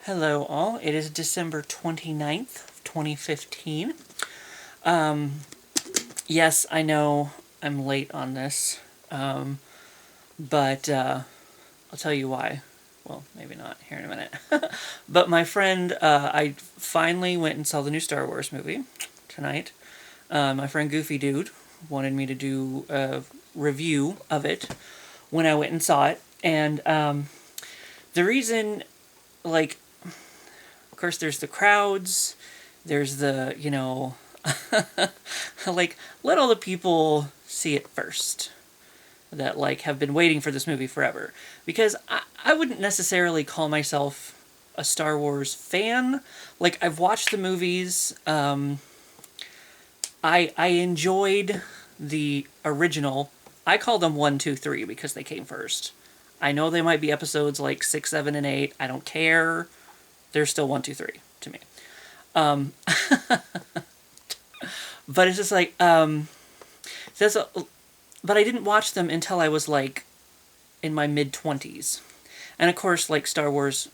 Hello all, it is December 29th, 2015. Um, yes, I know I'm late on this, but I'll tell you why. Well, maybe not here in a minute. But my friend, I finally went and saw the new Star Wars movie tonight. My friend Goofy Dude wanted me to do a review of it when I went and saw it. And the reason, like, of course, there's the crowds, there's the, like, let all the people see it first that, like, have been waiting for this movie forever. Because I wouldn't necessarily call myself a Star Wars fan. Like, I've watched the movies. I enjoyed the original. I call them 1, 2, 3 because they came first. I know they might be episodes like 6, 7, and 8. I don't care. They're still 1, 2, 3 to me. But it's just like, that's a, but I didn't watch them until I was like in my mid-20s. And of course, like Star Wars,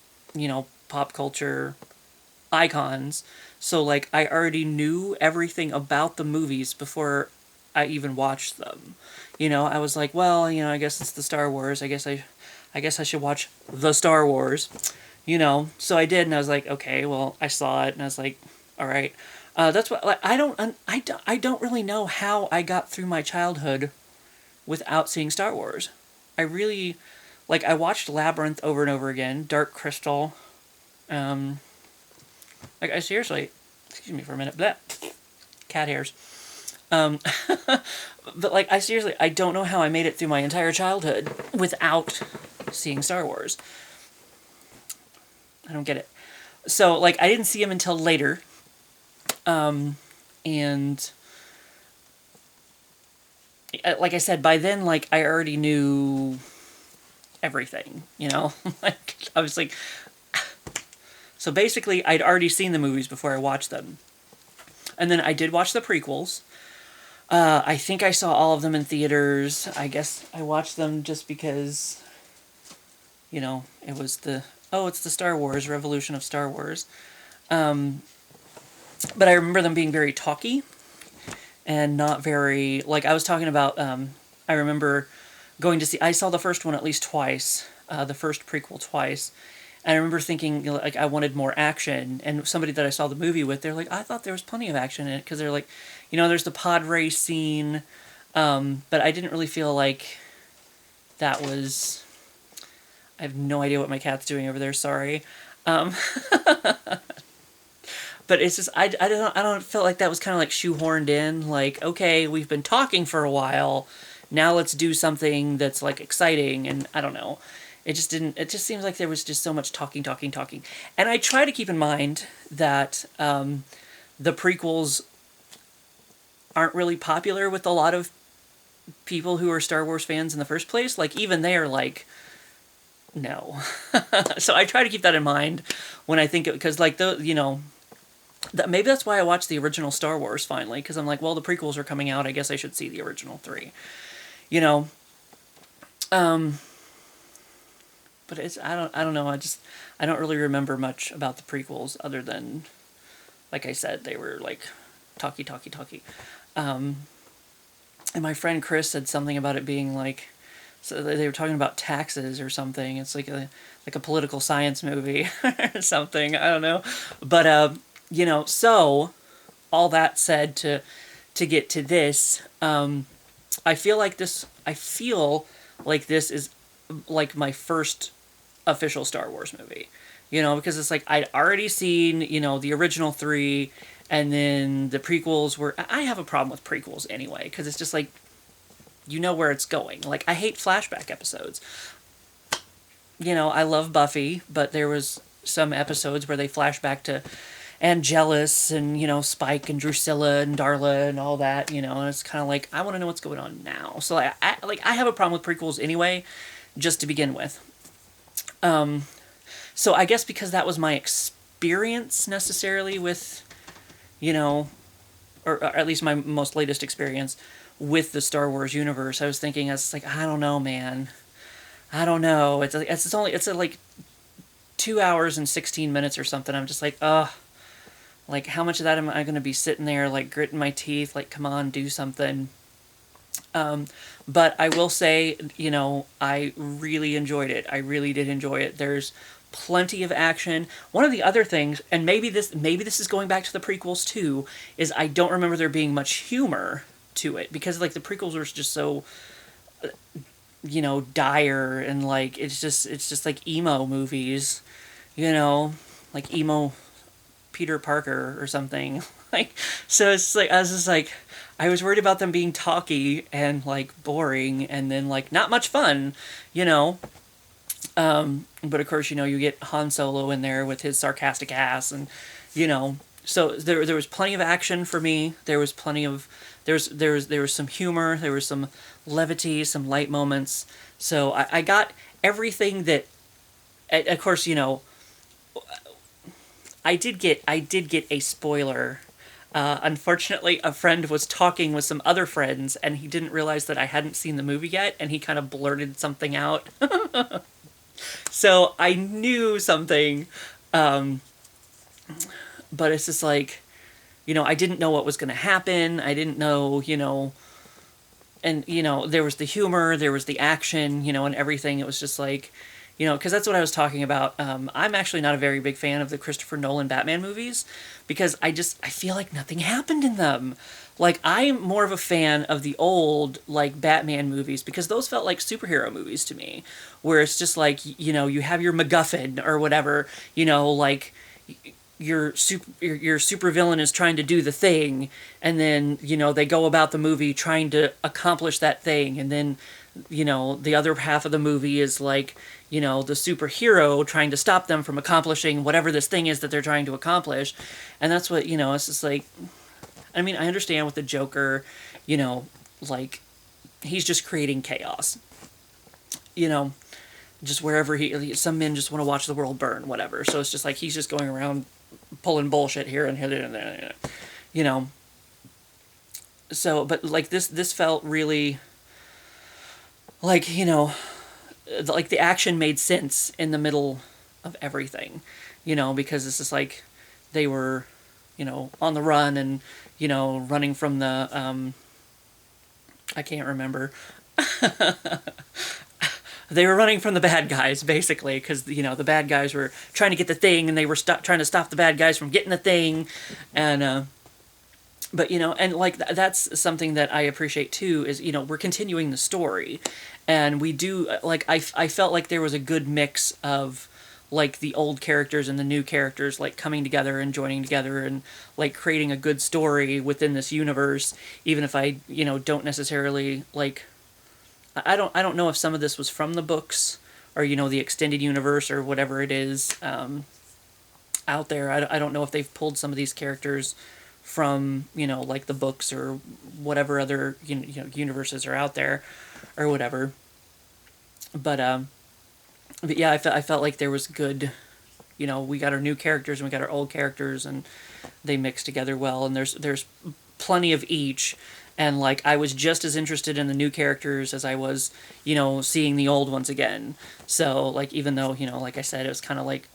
pop culture icons. So like I already knew everything about the movies before I even watched them. I was like, well, I guess it's the Star Wars. I guess I should watch the Star Wars. So I did, and I was like, okay, well, I saw it, and I was like, all right. That's what, like, I don't really know how I got through my childhood without seeing Star Wars. I really, like, I watched Labyrinth over and over again, Dark Crystal. Like, I seriously, excuse me for a minute, bleh, cat hairs. But, like, I don't know how I made it through my entire childhood without seeing Star Wars. I don't get it. So, like, I didn't see him until later. And like I said, by then, like, I already knew everything, Like, I was like... So basically, I'd already seen the movies before I watched them. And then I did watch the prequels. I think I saw all of them in theaters. I guess I watched them just because, it was it's the Star Wars, Revolution of Star Wars. But I remember them being very talky and not very, like, I was talking about, I remember going to see, I saw the first one at least twice, the first prequel twice. And I remember thinking, like, I wanted more action. And somebody that I saw the movie with, they're like, I thought there was plenty of action in it. Because they're like, there's the pod race scene. But I didn't really feel like that was... I have no idea what my cat's doing over there, sorry. But it's just, I don't feel like that was kind of like shoehorned in. Like, okay, we've been talking for a while. Now let's do something that's, like, exciting. And I don't know. It just seems like there was just so much talking. And I try to keep in mind that the prequels aren't really popular with a lot of people who are Star Wars fans in the first place. Like, even they are like, no. So I try to keep that in mind when I think it, because, like, maybe that's why I watched the original Star Wars finally, because I'm like, well, the prequels are coming out, I guess I should see the original 3. But I don't know, I don't really remember much about the prequels other than, like I said, they were like talky. And my friend Chris said something about it being like, so they were talking about taxes or something. It's like a political science movie or something. I don't know. But so all that said, to get to this, I feel like this is like my first official Star Wars movie, because it's like I'd already seen, the original 3, and then the prequels were... I have a problem with prequels anyway, because it's just like, where it's going. Like, I hate flashback episodes. I love Buffy, but there was some episodes where they flash back to Angelus and, Spike and Drusilla and Darla and all that, and it's kind of like, I want to know what's going on now. So I have a problem with prequels anyway, just to begin with. So I guess because that was my experience necessarily with, or at least my most latest experience with the Star Wars universe, I was thinking, I was like, I don't know, man. I don't know. It's like 2 hours and 16 minutes or something. I'm just like, ugh. Like, how much of that am I going to be sitting there, like, gritting my teeth, like, come on, do something. But I will say, you know, I really enjoyed it. I really did enjoy it. There's plenty of action. One of the other things, and maybe this is going back to the prequels too, is I don't remember there being much humor to it, because like the prequels were just so, you know, dire, and like it's just like emo movies, you know, like emo Peter Parker or something. Like, so it's like I was just like, I was worried about them being talky and like boring and then like not much fun, you know. But of course, you know, you get Han Solo in there with his sarcastic ass, and you know, so there was plenty of action for me. There was plenty of there was some humor, there was some levity, some light moments. So I got everything that, of course, you know, I did get a spoiler. Unfortunately, a friend was talking with some other friends, and he didn't realize that I hadn't seen the movie yet, and he kind of blurted something out. So I knew something, but it's just like, you know, I didn't know what was going to happen. I didn't know, you know, and, you know, there was the humor, there was the action, you know, and everything. It was just like, you know, because that's what I was talking about. I'm actually not a very big fan of the Christopher Nolan Batman movies, because I feel like nothing happened in them. Like, I'm more of a fan of the old, like, Batman movies, because those felt like superhero movies to me, where it's just like, you know, you have your MacGuffin or whatever, you know, like, your super villain is trying to do the thing, and then, you know, they go about the movie trying to accomplish that thing, and then, you know, the other half of the movie is like, you know, the superhero trying to stop them from accomplishing whatever this thing is that they're trying to accomplish. And that's what, you know, it's just like, I mean, I understand with the Joker, you know, like, he's just creating chaos. You know, just wherever some men just want to watch the world burn, whatever. So it's just like, he's just going around pulling bullshit here and there, you know. So, but like this felt really, like, you know, like the action made sense in the middle of everything, you know, because it's just like they were, you know, on the run and, you know, running from the, I can't remember. They were running from the bad guys, basically, because, you know, the bad guys were trying to get the thing, and they were trying to stop the bad guys from getting the thing, and, but, you know, and, like, that's something that I appreciate, too, is, you know, we're continuing the story, and we do, like, I felt like there was a good mix of, like, the old characters and the new characters, like, coming together and joining together and, like, creating a good story within this universe, even if I, you know, don't necessarily, like, I don't know if some of this was from the books or, you know, the extended universe or whatever it is out there. I don't know if they've pulled some of these characters from, you know, like the books or whatever other, you know, universes are out there or whatever. But yeah, I felt like there was good, you know, we got our new characters and we got our old characters, and they mixed together well, and there's plenty of each. And, like, I was just as interested in the new characters as I was, you know, seeing the old ones again. So, like, even though, you know, like I said, it was kind of like,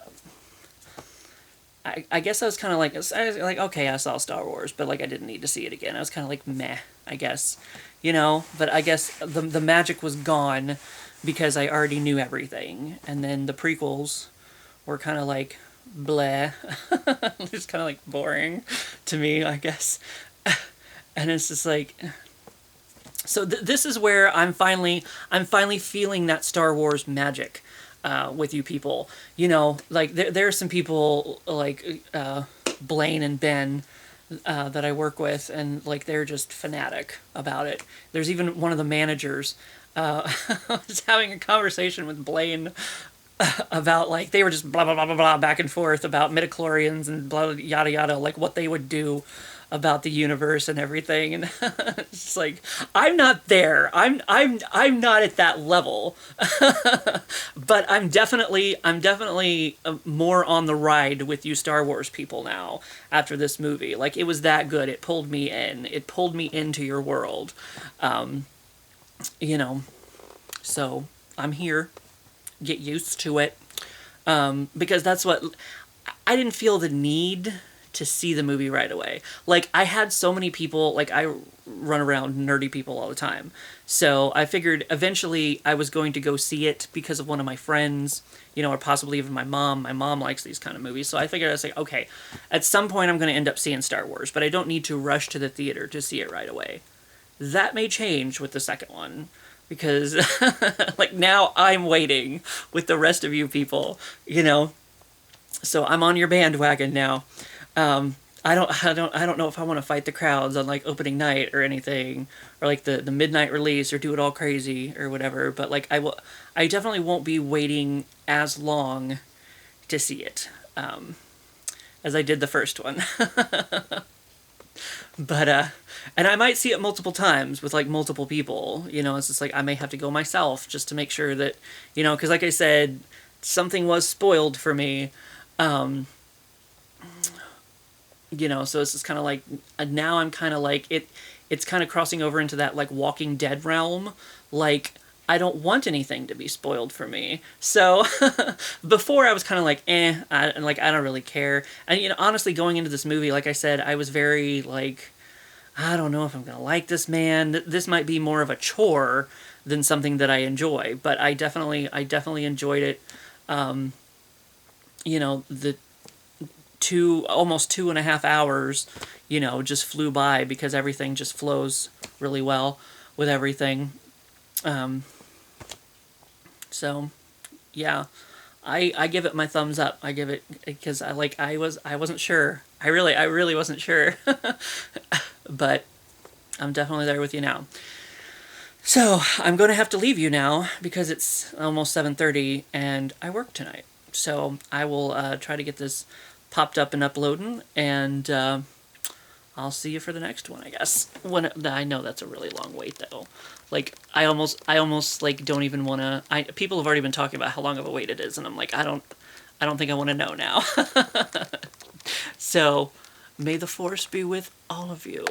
I guess I was kind of like, okay, I saw Star Wars, but, like, I didn't need to see it again. I was kind of like, meh, I guess, you know? But I guess the magic was gone because I already knew everything. And then the prequels were kind of like, bleh. Just kind of, like, boring to me, I guess. And it's just like, so this is where I'm finally feeling that Star Wars magic with you people. You know, like there are some people like Blaine and Ben that I work with, and like they're just fanatic about it. There's even one of the managers. I was having a conversation with Blaine about, like, they were just blah blah blah blah blah back and forth about midichlorians and blah yada yada, like what they would do about the universe and everything, and it's just like, I'm not there. I'm not at that level, but I'm definitely more on the ride with you Star Wars people now after this movie. Like, it was that good. It pulled me in. It pulled me into your world, you know. So I'm here. Get used to it. because that's what I didn't feel the need to see the movie right away. Like, I had so many people, like, I run around nerdy people all the time. So I figured eventually I was going to go see it because of one of my friends, or possibly even my mom. My mom likes these kind of movies. So I figured I was like, okay, at some point I'm going to end up seeing Star Wars, but I don't need to rush to the theater to see it right away. That may change with the second one because, like, now I'm waiting with the rest of you people. So I'm on your bandwagon now. I don't know if I want to fight the crowds on like opening night or anything, or like the midnight release, or do it all crazy or whatever. But like I definitely won't be waiting as long to see it, as I did the first one. But and I might see it multiple times with like multiple people. It's just like I may have to go myself just to make sure that, because like I said, something was spoiled for me. So it's just kind of like, now I'm kind of like, it's kind of crossing over into that like Walking Dead realm. Like, I don't want anything to be spoiled for me. So before I was kind of like, I don't really care. And, honestly, going into this movie, like I said, I was very like, I don't know if I'm going to like this, man. This might be more of a chore than something that I enjoy, but I definitely enjoyed it. The almost 2.5 hours, just flew by because everything just flows really well with everything. So yeah, I give it my thumbs up. I give it because I wasn't sure. I really wasn't sure. But I'm definitely there with you now. So I'm going to have to leave you now because it's almost 7:30 and I work tonight. So I will try to get this popped up and uploading, and I'll see you for the next one, I guess. I know that's a really long wait though. Like I almost like don't even want to. People have already been talking about how long of a wait it is, and I'm like, I don't think I want to know now. So may the force be with all of you.